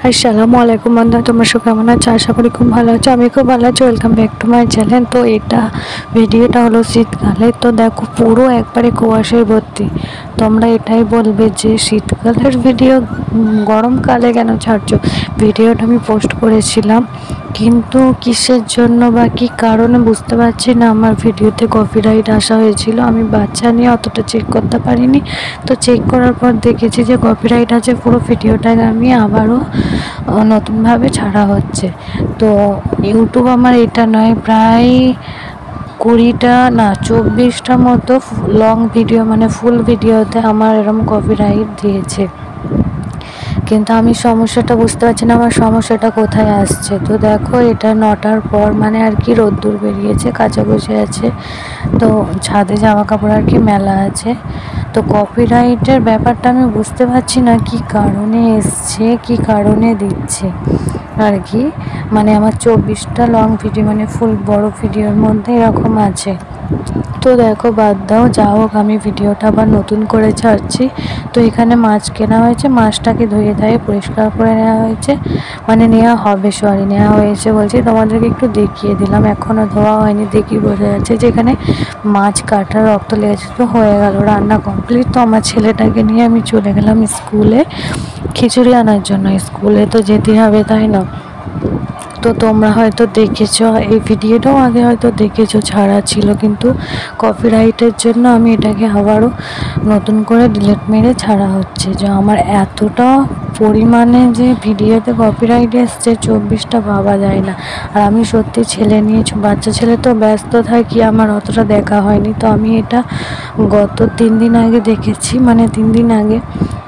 আসসালামু আলাইকুম বন্ধুরা, তোমরা সব কেমন আছো? আশা করি খুব ভালো আছো। আমি খুব ভালো আছি। Welcome back to my channel. তো এটা ভিডিওটা হলো শীতকালে। তো দেখো পুরো একবারে কুয়াশায় ভর্তি। তোমরা এটাই বলবে যে শীতকালের ভিডিও গরমকালে কেন ছাড়ছো? ভিডিওটা আমি পোস্ট করেছিলাম, কিন্তু কিসের জন্য বা কী কারণে বুঝতে পারছি না। আমার ভিডিওতে কপিরাইট আসা হয়েছিল। আমি বাচ্চা নিয়ে অতটা চেক করতে পারিনি। তো চেক করার পর দেখেছি যে কপিরাইট আছে। পুরো ভিডিওটাকে আমি আবারও নতুনভাবে ছাড়া হচ্ছে। তো ইউটিউব আমার এটা নয়, প্রায় 20টা না 24টা মতো লং ভিডিও মানে ফুল ভিডিওতে আমার এরকম কপিরাইট দিয়েছে। কিন্তু আমি সমস্যাটা বুঝতে পারছি না আমার সমস্যাটা কোথায় আসছে। তো দেখো এটা 9টার পর মানে আর কি রোদ্দুর বেরিয়েছে, কাঁচা বসে আছে। তো ছাদে জামা কাপড় আর কি মেলা আছে। তো কপিরাইটের ব্যাপারটা আমি বুঝতে পারছি না কি কারণে এসছে, কি কারণে দিচ্ছে আর কি। মানে আমার 24টা লং ভিডিও মানে ফুল বড় ভিডিওর মধ্যে এরকম আছে। তো দেখো বাদ দাও, যা হোক আমি ভিডিওটা আবার নতুন করে ছাড়ছি। তো এখানে মাছ কেনা হয়েছে, মাছটাকে ধুয়ে ধুয়ে পরিষ্কার করে নেওয়া হয়েছে, মানে নেওয়া হবে, নেওয়া হয়েছে বলছি। তোমাদেরকে একটু দেখিয়ে দিলাম, এখনও ধোয়া হয়নি। দেখি বোঝা যাচ্ছে যে এখানে মাছ কাটা রক্ত লেগেছে। তো হয়ে গেল, রান্না কমপ্লিট। তো আমার ছেলেটাকে নিয়ে আমি চলে গেলাম স্কুলে খিচুড়ি আনার জন্য। স্কুলে তো যেতে হবে, তাই না? তো তোমরা হয়তো দেখেছো, এই ভিডিওটাও আগে হয়তো দেখেছো, ছাড়া ছিল, কিন্তু কপিরাইটের জন্য আমি এটাকে আবারও নতুন করে ডিলিট মেরে ছাড়া হচ্ছে। যে আমার এতটা পরিমাণে যে ভিডিওতে কপিরাইট এসছে 24টা ভাবা যায় না। আর আমি সত্যি ছেলে নিয়ে, বাচ্চা ছেলে তো ব্যস্ত থাকি, আমার অতটা দেখা হয়নি। তো আমি এটা গত 3 দিন আগে দেখেছি, মানে 3 দিন আগে।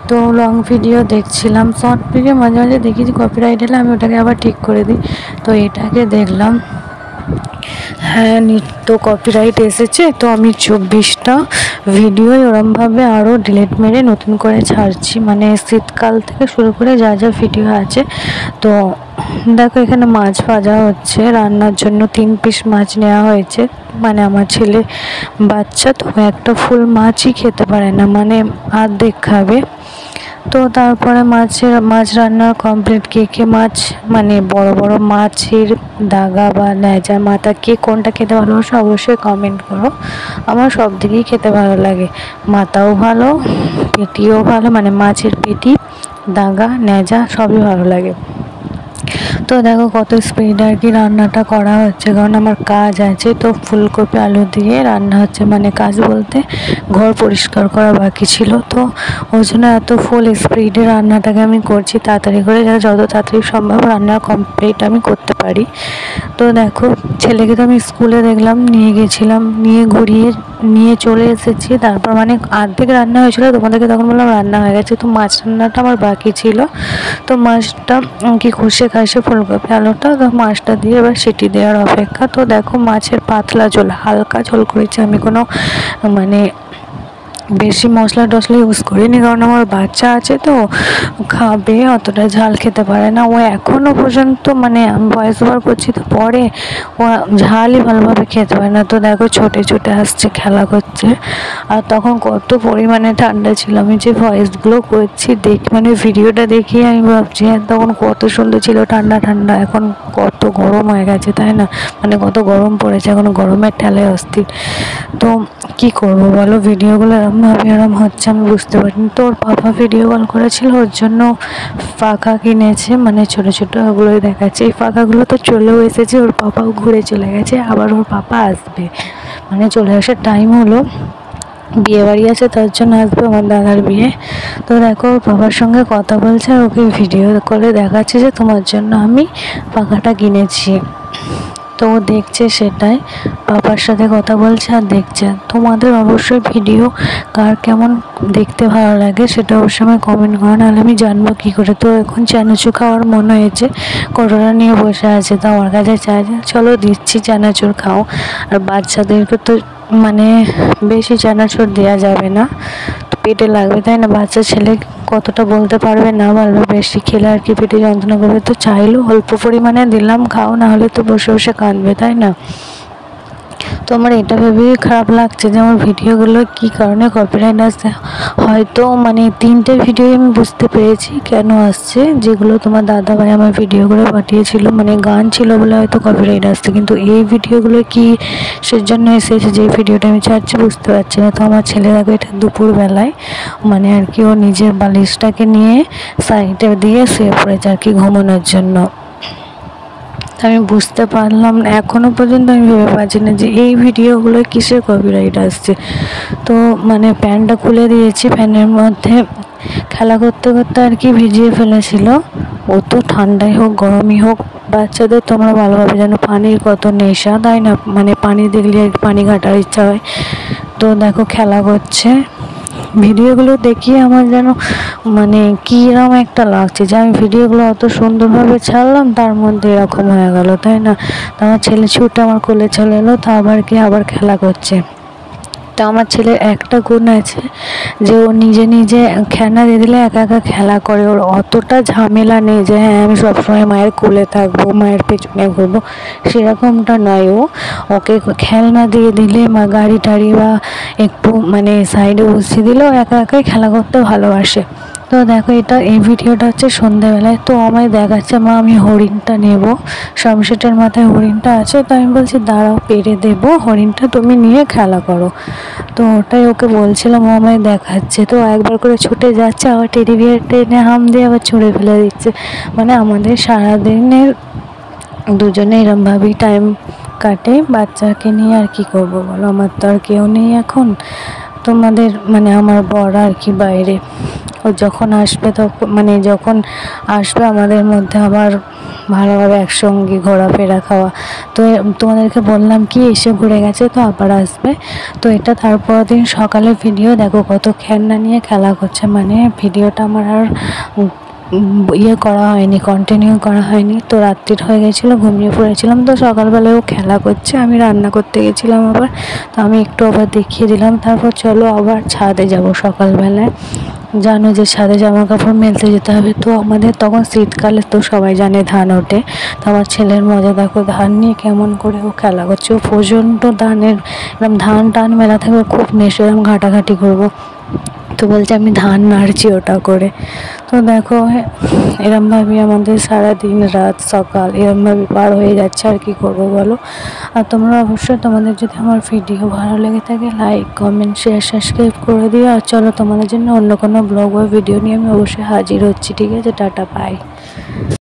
তো লং ভিডিও দেখছিলাম, শর্ট ভিডিও মাঝে মাঝে দেখি যে কপিরাইট এলে আমি ওটাকে আবার ঠিক করে দিই। তো এটাকে দেখলাম, হ্যাঁ তো কপিরাইট এসেছে। তো আমি 24টা ভিডিও ওরমভাবে আরও ডিলিট মেরে নতুন করে ছাড়ছি, মানে শীতকাল থেকে শুরু করে যা যা ভিডিও আছে। তো দেখো এখানে মাছ ভাজা হচ্ছে রান্নার জন্য। 3 পিস মাছ নেওয়া হয়েছে, মানে আমার ছেলে বাচ্চা তো একটা ফুল মাছই খেতে পারে না, মানে অর্ধেক খাবে। তো তারপরে মাছ রান্না কমপ্লিট। কে মাছ মানে বড় বড় মাছের দাগা বা লেজা মাথা কে কোনটা খেতে ভালোবাসো অবশ্যই কমেন্ট করো। আমার সব দিকেই খেতে ভালো লাগে, মাথাও ভালো, পেটিও ভালো, মানে মাছের পেটি, দাগা, লেজা সবই ভালো লাগে। তো দেখো কত স্পিড আর কি রান্নাটা করা হচ্ছে, কারণ আমার কাজ আছে। তো ফুলকপি আলু দিয়ে রান্না হচ্ছে, মানে কাজ বলতে ঘর পরিষ্কার করা বাকি ছিল। তো ওই জন্য এত ফুল স্পিডে রান্নাটাকে আমি করছি, তাড়াতাড়ি করে যত তাড়াতাড়ি সম্ভব রান্না কমপ্লিট আমি করতে পারি। তো দেখো ছেলেকে তো আমি স্কুলে দেখলাম, নিয়ে গেছিলাম, নিয়ে চলে এসেছি। তারপর মানে অর্ধেক রান্না হয়েছিল, তোমাদেরকে তখন বললাম রান্না হয়ে গেছে। তো মাছ রান্নাটা আমার বাকি ছিল। তো মাছটা কি কষে ফুলকপি আলুটা, তো মাছটা দিয়ে এবার সিটি দেওয়ার অপেক্ষা। তো দেখো মাছের পাতলা ঝোল, হালকা ঝোল করেছি আমি, কোনো মানে বেশি মশলা টশলা ইউজ করিনি, কারণ আমার বাচ্চা আছে তো খাবে, অতটা ঝাল খেতে পারে না। ও এখনও পর্যন্ত, মানে আমি ভয়েস ওভার করছি তো পরে ও ঝালই ভালোভাবে খেতে পারে না। তো দেখো ছোটে ছোটে আসছে, খেলা করছে। আর তখন কত পরিমাণে ঠান্ডা ছিল, আমি যে ভয়েসগুলো করছি মানে ভিডিওটা দেখিয়ে আমি ভাবছি তখন কত সুন্দর ছিল, ঠান্ডা ঠান্ডা। এখন কত গরম হয়ে গেছে, তাই না? মানে কত গরম পড়েছে, এখন গরমের ঠেলায় অস্থির। তো কি করবো বলো, ভিডিওগুলো এরম হচ্ছে আমি বুঝতে পারিনি। তো ওর পাপা ভিডিও কল করেছিল, ওর জন্য পাখা কিনেছে, মানে ছোটো ছোটো ওগুলোই দেখাচ্ছে। এই পাখাগুলো তো চলেও এসেছে, ওর পাপাও ঘুরে চলে গেছে, আবার ওর পাপা আসবে, মানে চলে আসার টাইম হলো। বিয়ে বাড়ি আছে, তার জন্য আসবে আমার দাদার বিয়ে। তো দেখো ওর বাবার সঙ্গে কথা বলছে, আর ওকে ভিডিও করে দেখাচ্ছে যে তোমার জন্য আমি পাখাটা কিনেছি। তো ও দেখছে, সেটাই বাবার সাথে কথা বলছে আর দেখছে। তোমাদের অবশ্যই ভিডিও কার কেমন দেখতে ভালো লাগে সেটা অবশ্যই আমি কমেন্ট করো, নাহলে আমি জানবো কী করে। তো এখন চানাচুর খাওয়ার মনে হয়েছে, কটোরা নিয়ে বসে আছে, তো আমার কাছে চাইছে, চলো দিচ্ছি চানাচুর খাও। আর বাচ্চাদেরকে তো মানে বেশি চানাচুর দেওয়া যাবে না, পেটে লাগবে, তাই না? বাচ্চা ছেলে কতটা বলতে পারবে না পারবে, বেশি খেলে আর কি পেটে যন্ত্রণা করবে। তো চাইলেও অল্প পরিমাণে দিলাম, খাও, না হলে তো বসে বসে কাঁদবে, তাই না? তো তো আমার এটা ভেবেই খারাপ লাগছে যে আমার ভিডিওগুলো কী কারণে কপিরাইট আসছে। হয়তো মানে 3টে ভিডিও আমি বুঝতে পেরেছি কেন আসছে, যেগুলো তোমার দাদাভাই আমার ভিডিওগুলো পাঠিয়েছিল, মানে গান ছিল বলে হয়তো কপিরাইট আসছে। কিন্তু এই ভিডিওগুলো কি সেজন্য এসেছে, যে ভিডিওটা আমি ছাড়ছি বুঝতে পারছি না। তো আমার ছেলে দেখো এটা দুপুরবেলায় মানে আর কি ও নিজের বালিশটাকে নিয়ে সাইডে দিয়ে শুয়ে পড়েছে আর কি ঘুমানোর জন্য। আমি বুঝতে পারলাম না, এখনও পর্যন্ত আমি ভেবে পাচ্ছি না যে এই ভিডিওগুলো কিসের কপিরাইট আসছে। তো মানে প্যান্টটা খুলে দিয়েছি, ফ্যানের মধ্যে খেলা করতে করতে আর কি ভিজিয়ে ফেলেছিল। ও তো ঠান্ডাই হোক গরমই হোক, বাচ্চাদের তোমরা ভালোভাবে জানো পানির কত নেশা, তাই না? মানে পানি দেখলে আর পানি ঘাটার ইচ্ছা হয়। তো দেখো খেলা করছে, ভিডিওগুলো দেখিয়ে আমার যেন মানে কীরকম একটা লাগছে যে আমি ভিডিওগুলো অত সুন্দরভাবে ছাড়লাম, তার মধ্যে এরকম হয়ে গেল, তাই না? তো আমার ছেলে ছুটে আমার কোলে চলে এলো, তো আবার খেলা করছে। তো আমার ছেলের একটা গুণ আছে যে ও নিজে নিজে খেলনা দিয়ে দিলে একা একা খেলা করে, ওর অতটা ঝামেলা নেই যে হ্যাঁ আমি সবসময় মায়ের কোলে থাকবো, মায়ের পেছনে ঘুরবো, সেরকমটা নয়। ওকে খেলনা দিয়ে দিলে বা গাড়ি টাড়ি বা একটু মানে সাইডে বসিয়ে দিলেও একা একাই খেলা করতে ভালোবাসে। তো দেখো এই ভিডিওটা হচ্ছে সন্ধ্যেবেলায়। তো আমায় দেখাচ্ছে মা আমি হরিণটা নেব, সামসেটের মাথায় হরিণটা আছে। তো আমি বলছি দাঁড়াও পেরে দেবো হরিণটা, তুমি নিয়ে খেলা করো। তো ওটাই ওকে বলছিলাম, ও আমায় দেখাচ্ছে। তো একবার করে ছুটে যাচ্ছে, আবার টেডি বিয়ার টেনে হাম দিয়ে আবার ছুঁড়ে ফেলে দিচ্ছে। মানে আমাদের সারাদিনের দুজনে এরমভাবেই টাইম কাটে বাচ্চাকে নিয়ে। আর কি করবো বলো, আমার তো আর কেউ নেই এখন। তোমাদের মানে আমার বর আর কি বাইরে, ও যখন আসবে তখন মানে যখন আসবে আমাদের মধ্যে আবার ভালোভাবে একসঙ্গে ঘোরাফেরা খাওয়া। তো তোমাদেরকে বললাম কি এসে ঘুরে গেছে, তো আবার আসবে। তো এটা তারপর দিন সকালে ভিডিও দেখো কত খেলনা নিয়ে খেলা করছে। মানে ভিডিওটা আমার আর ইয়ে করা হয়নি, কন্টিনিউ করা হয়নি। তো রাত্রির হয়ে গেছিলো, ঘুমিয়ে পড়েছিলাম। তো সকালবেলায় ও খেলা করছে, আমি রান্না করতে গেছিলাম আবার। তো আমি একটু আবার দেখিয়ে দিলাম। তারপর চলো আবার ছাদে যাব সকালবেলায়। জানো যে ছাদে জামা কাপড় মেলতে যেতে হবে। তো আমাদের তখন শীতকালে, তো সবাই জানে ধান ওঠে। তো আমার ছেলের মজা দেখো, ধান নিয়ে কেমন করে ও খেলা করছে। ও প্রচণ্ড ধানের এরকম ধান টান মেলা থাকবে, খুব নেশে, এরকম ঘাটাঘাটি করবো। তো বলছে আমি ধান নাড়ছি ওটা করে। তো দেখো এরমভাবে আমাদের সারাদিন রাত সকাল এরমভাবে পার হয়ে যাচ্ছে। আর কি করবো বলো। আর তোমরা অবশ্যই তোমাদের যদি আমার ভিডিও ভালো লেগে থাকে লাইক কমেন্ট শেয়ার সাবস্ক্রাইব করে দিও। আর চলো তোমাদের জন্য অন্য কোনো ব্লগ বা ভিডিও নিয়ে আমি অবশ্যই হাজির হচ্ছি। ঠিক আছে, টাটা বাই।